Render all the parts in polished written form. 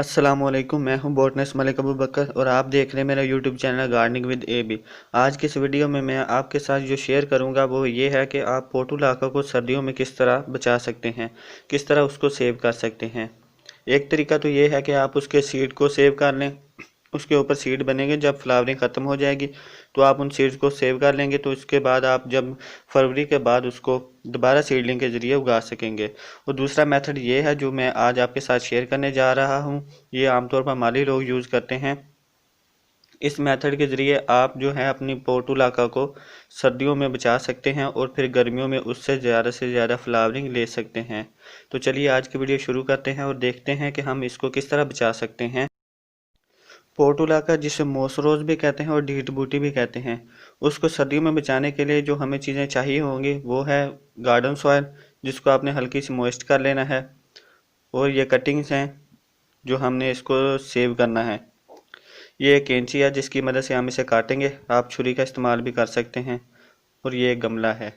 अस्सलामुअलैकुम, मैं हूं बोटनिस्ट मलिक अबू बकर और आप देख रहे हैं मेरा YouTube channel gardening with AB। आज की इस वीडियो में मैं आपके साथ जो शेयर करूंगा वो ये है कि आप पोटुलाका को सर्दियों में किस तरह बचा सकते हैं, किस तरह उसको सेव कर सकते हैं। एक तरीका तो ये है कि आप उसके सीड को सेव कर लें। उसके ऊपर सीड बनेंगे, जब फ्लावरिंग ख़त्म हो जाएगी तो आप उन सीड्स को सेव कर लेंगे, तो उसके बाद आप जब फरवरी के बाद उसको दोबारा सीडलिंग के ज़रिए उगा सकेंगे। और दूसरा मेथड ये है जो मैं आज आपके साथ शेयर करने जा रहा हूँ, ये आमतौर पर माली लोग यूज़ करते हैं। इस मेथड के ज़रिए आप जो है अपनी पोटुलाका को सर्दियों में बचा सकते हैं और फिर गर्मियों में उससे ज़्यादा से ज़्यादा फ्लावरिंग ले सकते हैं। तो चलिए आज की वीडियो शुरू करते हैं और देखते हैं कि हम इसको किस तरह बचा सकते हैं। पोर्टुलाका, जिसे मोसरोज भी कहते हैं और ढीठ बूटी भी कहते हैं, उसको सर्दियों में बचाने के लिए जो हमें चीज़ें चाहिए होंगी वो है गार्डन सॉयल, जिसको आपने हल्की सी मॉइस्ट कर लेना है। और ये कटिंग्स हैं जो हमने इसको सेव करना है। ये एक कैंची है जिसकी मदद से हम इसे काटेंगे, आप छुरी का इस्तेमाल भी कर सकते हैं। और ये एक गमला है।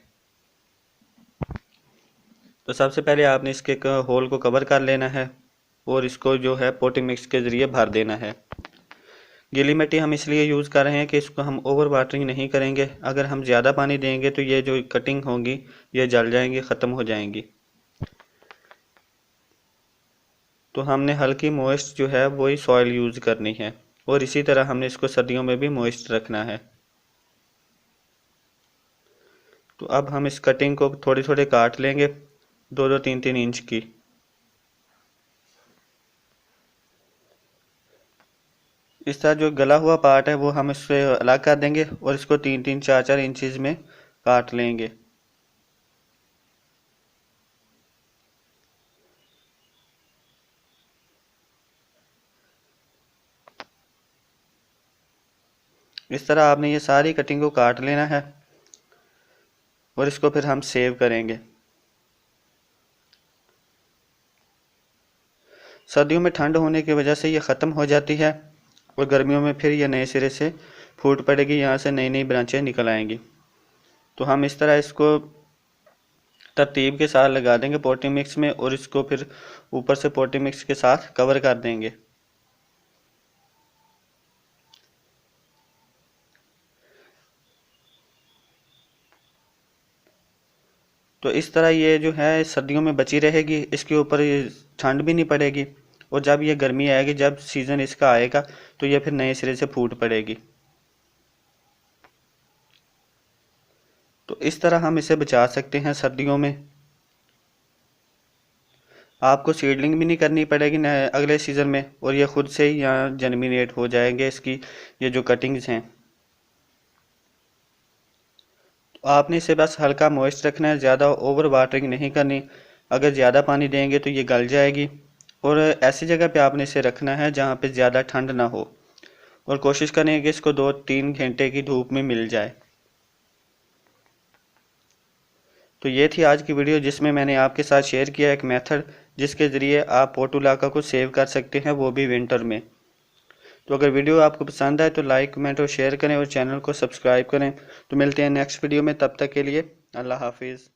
तो सबसे पहले आपने इसके होल को कवर कर लेना है और इसको जो है पोटिंग मिक्स के ज़रिए भर देना है। गीली मिट्टी हम इसलिए यूज़ कर रहे हैं कि इसको हम ओवर वाटरिंग नहीं करेंगे। अगर हम ज़्यादा पानी देंगे तो ये जो कटिंग होंगी ये जल जाएंगी, ख़त्म हो जाएंगी। तो हमने हल्की मॉइस्ट जो है वही सॉइल यूज़ करनी है और इसी तरह हमने इसको सर्दियों में भी मॉइस्ट रखना है। तो अब हम इस कटिंग को थोड़े थोड़े काट लेंगे, 2-2, 3-3 इंच की। इस तरह जो गला हुआ पार्ट है वो हम इससे अलग कर देंगे और इसको 3-3, 4-4 इंचज़ में काट लेंगे। इस तरह आपने ये सारी कटिंग को काट लेना है और इसको फिर हम सेव करेंगे। सर्दियों में ठंड होने की वजह से ये ख़त्म हो जाती है और गर्मियों में फिर ये नए सिरे से फूट पड़ेगी, यहाँ से नई नई ब्रांचें निकल आएंगी। तो हम इस तरह इसको तरतीब के साथ लगा देंगे पोटिंग मिक्स में और इसको फिर ऊपर से पोटिंग मिक्स के साथ कवर कर देंगे। तो इस तरह ये जो है सर्दियों में बची रहेगी, इसके ऊपर ठंड भी नहीं पड़ेगी और जब ये गर्मी आएगी, जब सीज़न इसका आएगा तो ये फिर नए सिरे से फूट पड़ेगी। तो इस तरह हम इसे बचा सकते हैं सर्दियों में। आपको सीडलिंग भी नहीं करनी पड़ेगी न अगले सीज़न में, और ये खुद से ही यहाँ जर्मिनेट हो जाएंगे इसकी ये जो कटिंग्स हैं। तो आपने इसे बस हल्का मॉइस्ट रखना है, ज़्यादा ओवर वाटरिंग नहीं करनी। अगर ज़्यादा पानी देंगे तो ये गल जाएगी। और ऐसी जगह पे आपने इसे रखना है जहाँ पे ज़्यादा ठंड ना हो और कोशिश करें कि इसको 2-3 घंटे की धूप में मिल जाए। तो ये थी आज की वीडियो जिसमें मैंने आपके साथ शेयर किया एक मेथड जिसके ज़रिए आप पोटुलाका को सेव कर सकते हैं, वो भी विंटर में। तो अगर वीडियो आपको पसंद आए तो लाइक, कमेंट और शेयर करें और चैनल को सब्सक्राइब करें। तो मिलते हैं नेक्स्ट वीडियो में, तब तक के लिए अल्लाह हाफिज़।